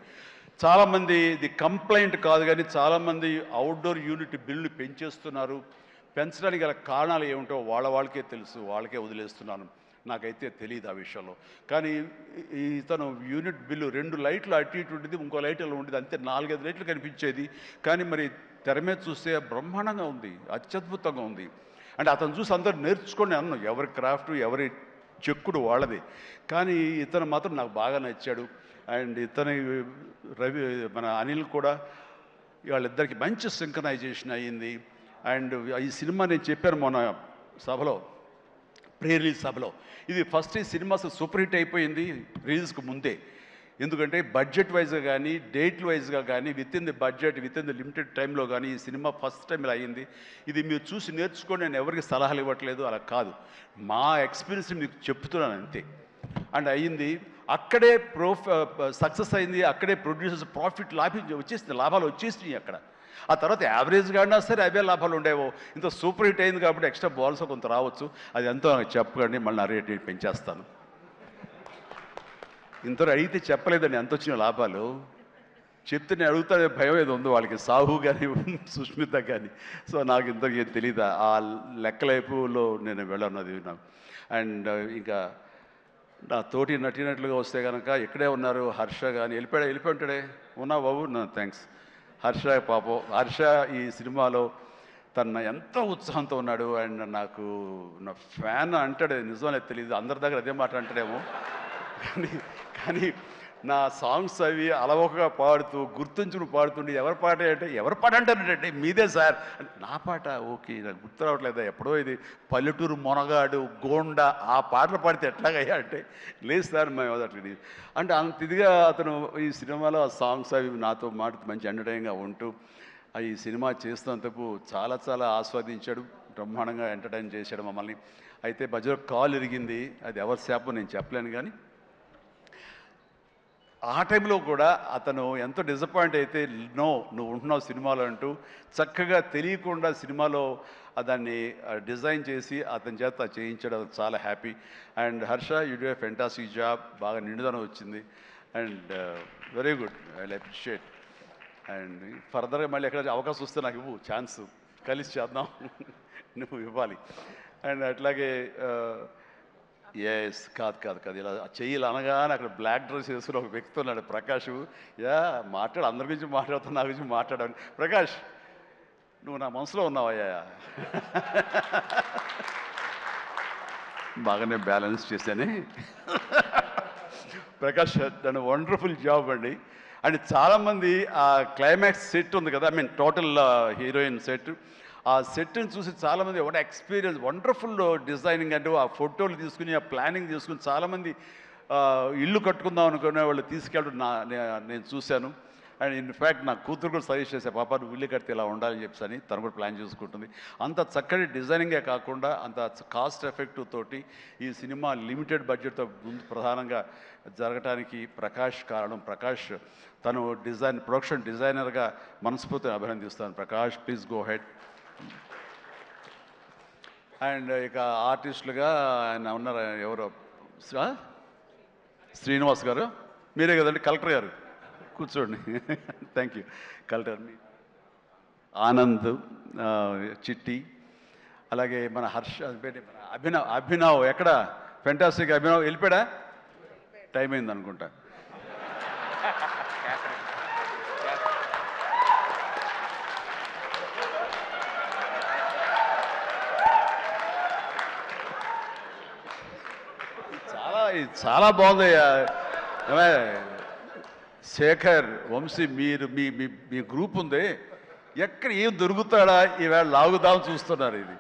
చాలామంది ఇది కంప్లైంట్ కాదు కానీ చాలామంది అవుట్డోర్ యూనిట్ బిల్లు పెంచేస్తున్నారు. పెంచడానికి గల కారణాలు ఏమిటో వాళ్ళకే తెలుసు, వాళ్ళకే వదిలేస్తున్నాను, నాకైతే తెలియదు ఆ విషయంలో. కానీ ఇతను యూనిట్ బిల్లు 2 లైట్లు అటు ఇటు ఉండేది, ఇంకో లైట్ అలా ఉండేది, అంతే 4-5 లైట్లు కనిపించేది. కానీ మరి తెర మీద చూస్తే బ్రహ్మాండంగా ఉంది, అత్యద్భుతంగా ఉంది. అంటే అతను చూసి అందరూ నేర్చుకొని అన్నాను, ఎవరి క్రాఫ్ట్ ఎవరి చెక్కుడు వాళ్ళది. కానీ ఇతను మాత్రం నాకు బాగా నచ్చాడు. అండ్ ఇతని మన అనిల్ కూడా, వాళ్ళిద్దరికి మంచి సింక్రనైజేషన్ అయ్యింది. అండ్ ఈ సినిమా నేను చెప్పాను మొన్న సభలో, ప్రీ రిలీజ్ సభలో, ఇది ఫస్ట్ ఈ సినిమా సూపర్ హిట్ అయిపోయింది రిలీజ్కి ముందే. ఎందుకంటే బడ్జెట్ వైజ్గా కానీ డేట్ వైజ్గా కానీ with in the budget with in the limited టైంలో కానీ ఈ సినిమా ఫస్ట్ టైం ఇలా అయ్యింది. ఇది మీరు చూసి నేర్చుకొని నేను ఎవరికి సలహాలు ఇవ్వట్లేదు, అలా కాదు, మా ఎక్స్పీరియన్స్ మీకు చెప్తున్నాను అంతే. అండ్ అయ్యింది, అక్కడే సక్సెస్ అయింది, అక్కడే ప్రొడ్యూసర్స్ ప్రాఫిట్ లాభాలు వచ్చేసినాయి అక్కడ. ఆ తర్వాత యావరేజ్గా అయినా సరే అవే లాభాలు ఉండేవో. ఇంత సూపర్ హిట్ అయింది కాబట్టి ఎక్స్ట్రా బాల్స్ కొంత రావచ్చు, అది ఎంతో నాకు చెప్పకండి, మళ్ళీ నా రేట్ పెంచేస్తాను. ఇంతలో అడిగితే చెప్పలేదండి ఎంత వచ్చిన లాభాలు, చెప్తే నేను అడుగుతానే భయం ఏదో ఉందో వాళ్ళకి, సాహు కానీ సుష్మిత కానీ. సో నాకు ఇంతకు ఏం తెలియదు, ఆ లెక్కలైపులో నేను వెళ్ళన్నది నాకు. అండ్ ఇంకా నా తోటి నటినట్లుగా వస్తే కనుక ఇక్కడే ఉన్నారు హర్ష కానీ, వెళ్ళిపోయి ఉంటాడే, ఉన్నా బాబు నా థ్యాంక్స్. హర్ష పాపం, హర్ష ఈ సినిమాలో తన ఎంతో ఉత్సాహంతో ఉన్నాడు. అండ్ నాకు నా ఫ్యాన్ అంటాడు, నిజమనే తెలియదు, అందరి దగ్గర అదే మాట అంటాడేమో. కానీ నా సాంగ్స్ అవి అలవోకగా పాడుతూ గుర్తుంచుకుని పాడుతుండే, ఎవరి పాట అంటే ఎవరి పాట అంటారంటే మీదే సార్, నా పాట ఓకే నాకు గుర్తు రావట్లేదా, ఎప్పుడో ఇది పల్లెటూరు మొనగాడు గోండా ఆ పాటలు పాడితే ఎట్లాగయ్యా అంటే, లేదు సార్ మేము అట్లా అంటే అంత ఇదిగా అతను ఈ సినిమాలో ఆ సాంగ్స్ అవి నాతో మాట మంచి ఎంటర్టైన్గా ఉంటూ ఈ సినిమా చేస్తున్నందుకు చాలా చాలా ఆస్వాదించాడు, బ్రహ్మాండంగా ఎంటర్టైన్ చేశాడు మమ్మల్ని. అయితే మధ్యలో కాల్ ఇరిగింది, అది ఎవరి శాపం నేను చెప్పలేను. కానీ ఆ టైంలో కూడా అతను ఎంతో డిసప్పాయింట్ అయితే, నో నువ్వు ఉంటున్నావు సినిమాలో అంటూ చక్కగా తెలియకుండా సినిమాలో దాన్ని డిజైన్ చేసి అతని చేత చేయించడం చాలా happy. And Harsha you do a fantastic job, బాగా నిండుదనం వచ్చింది. And very good, I appreciate. And ఫర్దర్గా మళ్ళీ ఎక్కడ అవకాశం వస్తే నాకు ఇవ్వు ఛాన్స్, కలిసి చేద్దాం. నువ్వు ఇవ్వాలి. అండ్ అట్లాగే ఎస్ కాదు కాదు కాదు ఇలా చెయ్యాలి అనగానే అక్కడ బ్లాక్ డ్రెస్ వేసుకుని ఒక వ్యక్తి ఉన్నాడు, ప్రకాష్. మాట్లాడు, అందరి గురించి మాట్లాడుతున్నా, నా గురించి మాట్లాడాను. ప్రకాష్, నువ్వు నా మనసులో ఉన్నావయ్యా. బాగానే బ్యాలెన్స్ చేశానే. ప్రకాష్ దాని వండర్ఫుల్ జాబ్ అండి. అండ్ చాలామంది ఆ క్లైమాక్స్ సెట్ ఉంది కదా, I mean total heroine set, ఆ సెట్ని చూసి చాలామంది ఒక ఎక్స్పీరియన్స్, వండర్ఫుల్ డిజైనింగ్ అంటే ఆ ఫోటోలు తీసుకుని ఆ ప్లానింగ్ తీసుకుని చాలామంది ఇల్లు కట్టుకుందాం అనుకునే వాళ్ళు తీసుకెళ్ళడం నేను చూశాను. అండ్ ఇన్ఫ్యాక్ట్ నా కూతురు కూడా సజెస్ట్ చేసే, పాప నువ్వు ఇల్లు కడితే ఇలా ఉండాలని చెప్పని తను కూడా ప్లాన్ చేసుకుంటుంది. అంత చక్కటి డిజైనింగే కాకుండా అంత కాస్ట్ ఎఫెక్టివ్ తోటి ఈ సినిమా లిమిటెడ్ బడ్జెట్తో ముందు ప్రధానంగా జరగటానికి ప్రకాష్ కారణం. ప్రకాష్ తను ప్రొడక్షన్ డిజైనర్గా మనస్ఫూర్తిగా అభినందిస్తాను. Prakash, please go ahead. And ఇక ఆర్టిస్టులుగా ఆయన ఉన్నారు, ఎవరో శ్రీనివాస్ గారు, మీరే కదండి కలెక్టర్ గారు, కూర్చోండి. Thank you. కలెక్టర్ ఆనంద్, చిట్టి, అలాగే మన హర్ష, అభినవ్ ఎక్కడ, ఫెంటాస్టిక్ అభినవ్ వెళ్ళిపోయాడా, టైం అయింది అనుకుంటా. చాలా బాగుందయ్యా. శేఖర్, వంశీ, మీరు మీ గ్రూప్ ఉంది, ఎక్కడ ఏం దొరుకుతాడా ఈవేళ లాగుదాం చూస్తున్నారు. ఇది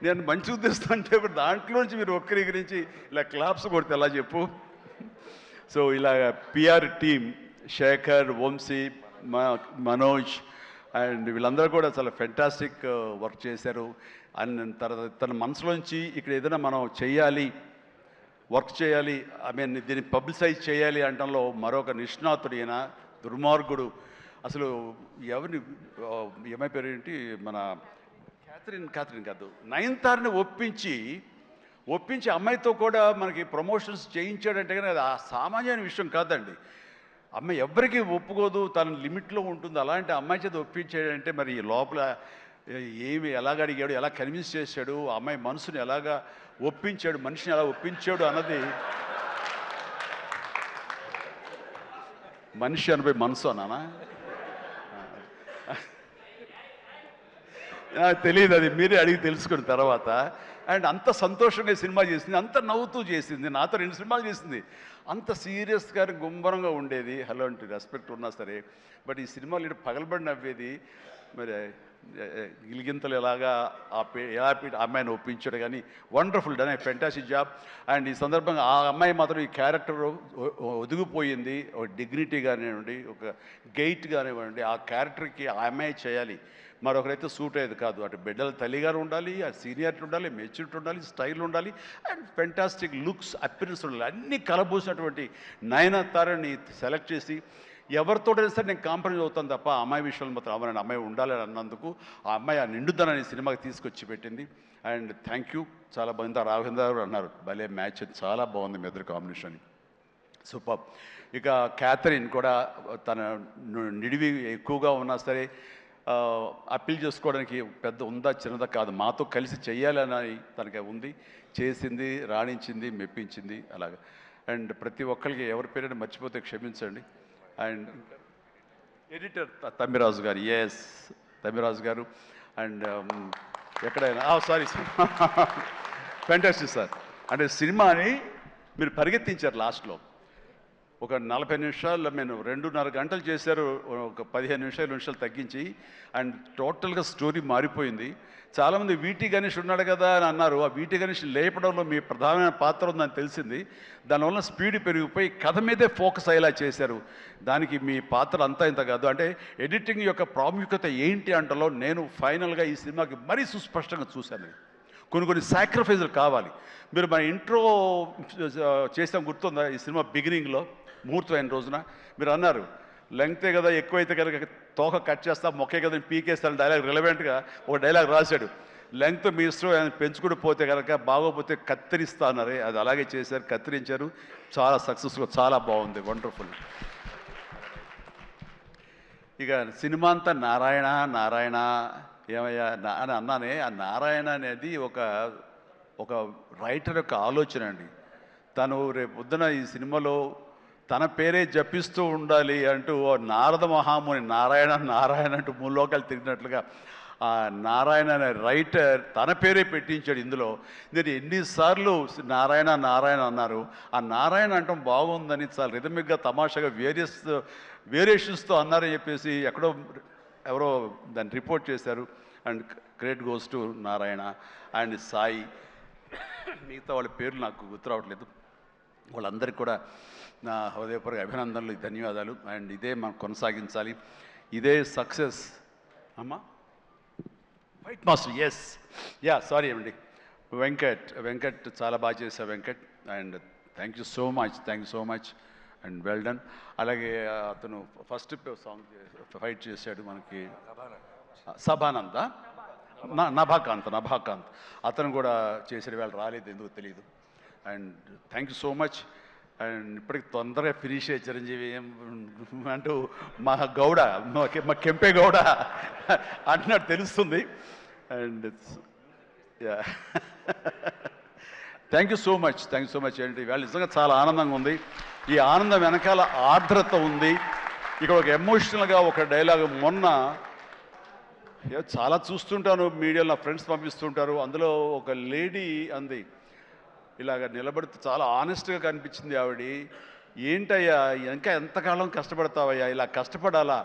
నేను మంచి ఉద్దేశం అంటే దాంట్లోంచి మీరు ఒక్కరి గురించి ఇలా క్లాప్స్ కొడితే ఎలా చెప్పు. సో ఇలా PR team Shekhar, Vamsi, Manoj and వీళ్ళందరూ కూడా చాలా ఫెంటాస్టిక్ వర్క్ చేశారు. అండ్ తర్వాత తన మనసులోంచి ఇక్కడ ఏదైనా మనం చెయ్యాలి, వర్క్ చేయాలి, ఐ మీన్ దీన్ని పబ్లిసైజ్ చేయాలి అంటంలో మరొక నిష్ణాతుడు ఈయన, దుర్మార్గుడు. అసలు ఎవరిని, ఏమై పేరు ఏంటి, మన క్యాథరిన్ కాదు, నయనతారని ఒప్పించి అమ్మాయితో కూడా మనకి ప్రమోషన్స్ చేయించాడంటే కానీ అది ఆ సామాన్యమైన విషయం కాదండి. అమ్మాయి ఎవరికి ఒప్పుకోదు, తన లిమిట్లో ఉంటుంది. అలాంటి అమ్మాయి చేత ఒప్పించాడంటే మరి లోపల ఎలాగ అడిగాడు, ఎలా కన్విన్స్ చేశాడు, అమ్మాయి మనసుని ఎలాగా ఒప్పించాడు, మనిషిని ఎలా ఒప్పించాడు అన్నది, మనిషి అనిపోయి మనసు అన్నానా తెలియదు, అది మీరే అడిగి తెలుసుకున్న తర్వాత. అండ్ అంత సంతోషంగా సినిమా చేసింది, అంత నవ్వుతూ చేసింది, నాతో 2 సినిమాలు చేసింది. అంత సీరియస్గా గుంభరంగా ఉండేది, హలో అంటే రెస్పెక్ట్ ఉన్నా సరే. బట్ ఈ సినిమాలో పగలబడి నవ్వేది. మరి గిలిగింతలు ఎలాగా ఎలా అమ్మాయిని ఒప్పించాడు. కానీ wonderful done, fantastic job. And ఈ సందర్భంగా ఆ అమ్మాయి మాత్రం ఈ క్యారెక్టర్ ఒదిగిపోయింది. ఒక డిగ్నిటీ కానివ్వండి, ఒక గెయిట్ కానివ్వండి, ఆ క్యారెక్టర్కి ఆ అమ్మాయి చేయాలి, మరొకరైతే సూట్ అయ్యేది కాదు. అటు బిడ్డల తల్లిగారు ఉండాలి, ఆ సీనియారిటీ ఉండాలి, మెచ్యూరిటీ ఉండాలి, స్టైల్ ఉండాలి, అండ్ ఫెంటాస్టిక్ లుక్స్, అపిరెన్స్ ఉండాలి. అన్నీ కలబోసినటువంటి నయనతారని సెలెక్ట్ చేసి ఎవరితోటైనా సరే నేను కాంప్రమైజ్ అవుతాను తప్ప అమ్మాయి విషయంలో మాత్రం అవ్వని, అమ్మాయి ఉండాలని అన్నందుకు ఆ అమ్మాయి ఆ నిండుదనాన్ని సినిమాకి తీసుకొచ్చి పెట్టింది. And thank you. చాలా బాగుంది. రాఘవేంద్ర గారు అన్నారు భలే మ్యాచ్, చాలా బాగుంది మీ ఇద్దరు కాంబినేషన్, సూపర్. ఇక క్యాథరిన్ కూడా తన నిడివి ఎక్కువగా ఉన్నా సరే అప్పీల్ చేసుకోవడానికి పెద్ద ఉందా చిన్నదా కాదు, మాతో కలిసి చెయ్యాలని తనకి ఉంది, చేసింది, రాణించింది, మెప్పించింది అలాగా. అండ్ ప్రతి ఒక్కరికి ఎవరి పేరైనా మర్చిపోతే క్షమించండి. అండ్ ఎడిటర్ తమ్మిరాజు గారు, ఎస్ తమ్మిరాజు గారు. అండ్ ఎక్కడైనా సారీ ఫెంటాస్టిక్ సార్. అంటే సినిమాని మీరు పరిగెత్తించారు లాస్ట్లో. ఒక 40 నిమిషాల్లో నేను 2.5 గంటలు చేశారు, ఒక 15 నిమిషాలు తగ్గించి. అండ్ టోటల్గా స్టోరీ మారిపోయింది. చాలామంది వీటి గణేష్ ఉన్నాడు కదా అని అన్నారు. ఆ వీటి గణేష్ లేపడంలో మీ ప్రధానమైన పాత్ర ఉందని తెలిసింది. దానివల్ల స్పీడ్ పెరిగిపోయి కథ మీదే ఫోకస్ అయ్యేలా చేశారు. దానికి మీ పాత్ర అంతా ఇంత కాదు. అంటే ఎడిటింగ్ యొక్క ప్రాముఖ్యత ఏంటి అంటలో నేను ఫైనల్గా ఈ సినిమాకి మరీ సుస్పష్టంగా చూశాను. కొన్ని సాక్రిఫైజులు కావాలి. మీరు మన ఇంట్రో చేసాం గుర్తుందా, ఈ సినిమా బిగినింగ్లో ముహూర్తం అయిన రోజున మీరు అన్నారు లెంగ్తే కదా, ఎక్కువైతే కనుక తోక కట్ చేస్తా, మొక్కే కదా పీకేస్తాను డైలాగ్. రిలవెంట్గా ఒక డైలాగ్ రాశాడు, లెంగ్త్ మీ ఇష్టం పెంచుకుని పోతే కనుక బాగోపోతే కత్తిరిస్తా అన్నారే, అది అలాగే చేశారు, కత్తిరించారు. చాలా సక్సెస్ఫుల్, చాలా బాగుంది, వండర్ఫుల్. ఇక సినిమా అంతా నారాయణ నారాయణ ఏమయ్యా అని అన్నానే. ఆ నారాయణ అనేది ఒక రైటర్ యొక్క ఆలోచన అండి. తను రేపు పొద్దున ఈ సినిమాలో తన పేరే జపిస్తూ ఉండాలి అంటూ నారద మహాముని నారాయణ నారాయణ అంటూ ముల్లోకాలు తిరిగినట్లుగా ఆ నారాయణ అనే రైటర్ తన పేరే పెట్టించాడు ఇందులో. నేను ఎన్నిసార్లు నారాయణ నారాయణ అన్నారు. ఆ నారాయణ అంటాం బాగుందని చాలా రిథమిక్గా తమాషాగా వేరియేషన్స్తో అన్నారని చెప్పేసి ఎవరో దాన్ని రిపోర్ట్ చేశారు. And credit goes to Narayana and Sai. మిగతా వాళ్ళ పేర్లు నాకు గుర్తు రావట్లేదు. వాళ్ళందరికీ కూడా నా హృదయపూర్వక అభినందనలు, ధన్యవాదాలు. అండ్ ఇదే మనం కొనసాగించాలి. ఇదే సక్సెస్ అమ్మా. White master, yes yeah, sorry అండి. వెంకట్ చాలా బాగా చేశారు Venkat. And thank you so much and well done. అలాగే అతను ఫస్ట్ సాంగ్ ఫైట్ చేశాడు మనకి సభానంద, నభాకాంత్ అతను కూడా చేసాడు. వాళ్ళు రాలేదు, ఎందుకు తెలియదు. And thank you so much. And ఇప్పటికి తొందరగా ఫినిష్ అయ్యే చిరంజీవి అంటూ మా గౌడ, మా కెంపే గౌడ అంటున్నట్టు తెలుస్తుంది. And yeah, thank you so much ఏంటి వాళ్ళు నిజంగా చాలా ఆనందంగా ఉంది. ఈ ఆనందం వెనకాల ఆర్ద్రత ఉంది. ఇక్కడ ఒక ఎమోషనల్గా ఒక డైలాగ్ మొన్న చాలా చూస్తుంటాను మీడియాలో, నా ఫ్రెండ్స్ పంపిస్తుంటారు. అందులో ఒక లేడీ అంది, ఇలాగ నిలబడితే చాలా ఆనెస్ట్గా కనిపించింది ఆవిడ. ఏంటయ్యా ఇంకా ఎంతకాలం కష్టపడతావయ్యా, ఇలా కష్టపడాలా?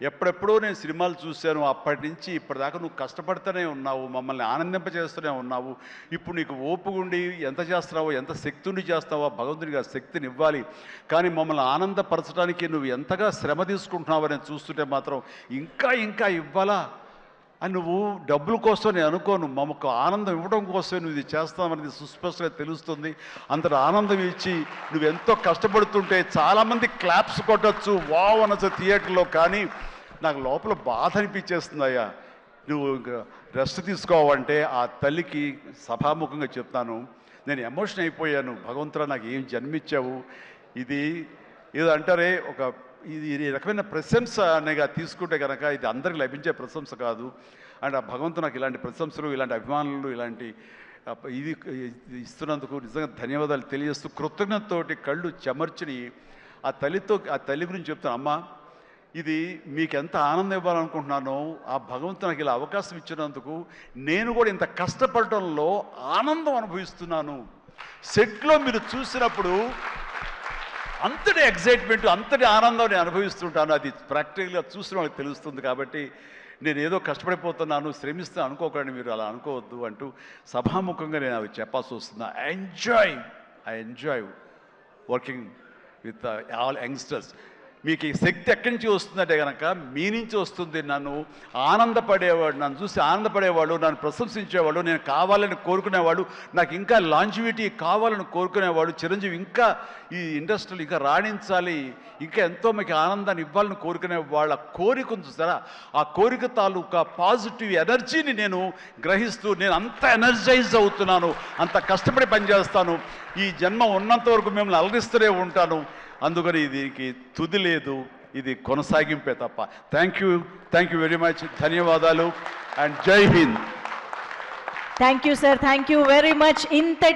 ఎప్పుడెప్పుడో నేను సినిమాలు చూశాను, అప్పటి నుంచి ఇప్పటిదాకా నువ్వు కష్టపడుతూనే ఉన్నావు, మమ్మల్ని ఆనందింపజేస్తూనే ఉన్నావు. ఇప్పుడు నీకు ఓపుగుండి ఎంత చేస్తున్నావో, ఎంత శక్తిని చేస్తావో, భగవంతుడికి ఆ శక్తిని ఇవ్వాలి. కానీ మమ్మల్ని ఆనందపరచడానికి నువ్వు ఎంతగా శ్రమ తీసుకుంటున్నావు అని చూస్తుంటే మాత్రం ఇంకా ఇవ్వాలా అని నువ్వు డబ్బుల కోసం నేను అనుకోను, మమ్మకు ఆనందం ఇవ్వడం కోసమే నువ్వు ఇది చేస్తావనేది సుస్పష్టంగా తెలుస్తుంది. అంతటి ఆనందం ఇచ్చి నువ్వు ఎంతో కష్టపడుతుంటే చాలామంది క్లాప్స్ కొట్టచ్చు, వావ్ అనొచ్చు థియేటర్లో. కానీ నాకు లోపల బాధ అనిపించేస్తుంది. అయ్యా నువ్వు రెస్ట్ తీసుకోవాలంటే ఆ తల్లికి సభాముఖంగా చెప్తాను, నేను ఎమోషన్ అయిపోయాను. భగవంతుడా నాకు ఏం జన్మించావు. ఇది ఏదో అంటారే, ఇది రకమైన ప్రశంస అనేగా తీసుకుంటే కనుక ఇది అందరికి లభించే ప్రశంస కాదు. అండ్ ఆ భగవంతుడు నాకు ఇలాంటి ప్రశంసలు, ఇలాంటి అభిమానులు, ఇలాంటి ఇది ఇస్తున్నందుకు నిజంగా ధన్యవాదాలు తెలియజేస్తూ కృతజ్ఞతతోటి కళ్ళు చెమర్చిని ఆ తల్లి గురించి చెప్తాను. అమ్మ, ఇది మీకు ఎంత ఆనందం ఇవ్వాలనుకుంటున్నానో ఆ భగవంతుడు నాకు ఇలా అవకాశం ఇచ్చినందుకు నేను కూడా ఇంత కష్టపడటంలో ఆనందం అనుభవిస్తున్నాను. సెట్లో మీరు చూసినప్పుడు అంతటి ఎగ్జైట్మెంట్, అంతటి ఆనందం నేను అనుభవిస్తుంటాను. అది ప్రాక్టికల్గా చూసిన వాళ్ళకి తెలుస్తుంది. కాబట్టి నేను ఏదో కష్టపడిపోతున్నాను, శ్రమిస్తాను అనుకోకండి, మీరు అలా అనుకోవద్దు అంటూ సభాముఖంగా నేను అవి చెప్పాల్సి వస్తుంది. I enjoy working with all youngsters. మీకు ఈ శక్తి ఎక్కడి నుంచి వస్తుందంటే కనుక మీ నుంచి వస్తుంది. నన్ను చూసి ఆనందపడేవాళ్ళు, నన్ను ప్రశంసించేవాళ్ళు, నేను కావాలని కోరుకునేవాళ్ళు, నాకు ఇంకా లాంజివిటీ కావాలని కోరుకునేవాళ్ళు, చిరంజీవి ఇంకా ఈ ఇండస్ట్రీలో ఇంకా రాణించాలి, ఇంకా ఎంతో మీకు ఆనందాన్ని ఇవ్వాలని కోరుకునే వాళ్ళ కోరిక ఉంది చూసారా, ఆ కోరిక తాలూకా పాజిటివ్ ఎనర్జీని నేను గ్రహిస్తూ నేను అంత ఎనర్జైజ్ అవుతున్నాను, అంత కష్టపడి పనిచేస్తాను. ఈ జన్మ ఉన్నంత వరకు మిమ్మల్ని అలరిస్తూనే ఉంటాను. అందుకని దీనికి తుది లేదు, ఇది కొనసాగింపే తప్ప. Thank you very much. ధన్యవాదాలు అండ్ జై Hind. Thank you sir, thank you very much.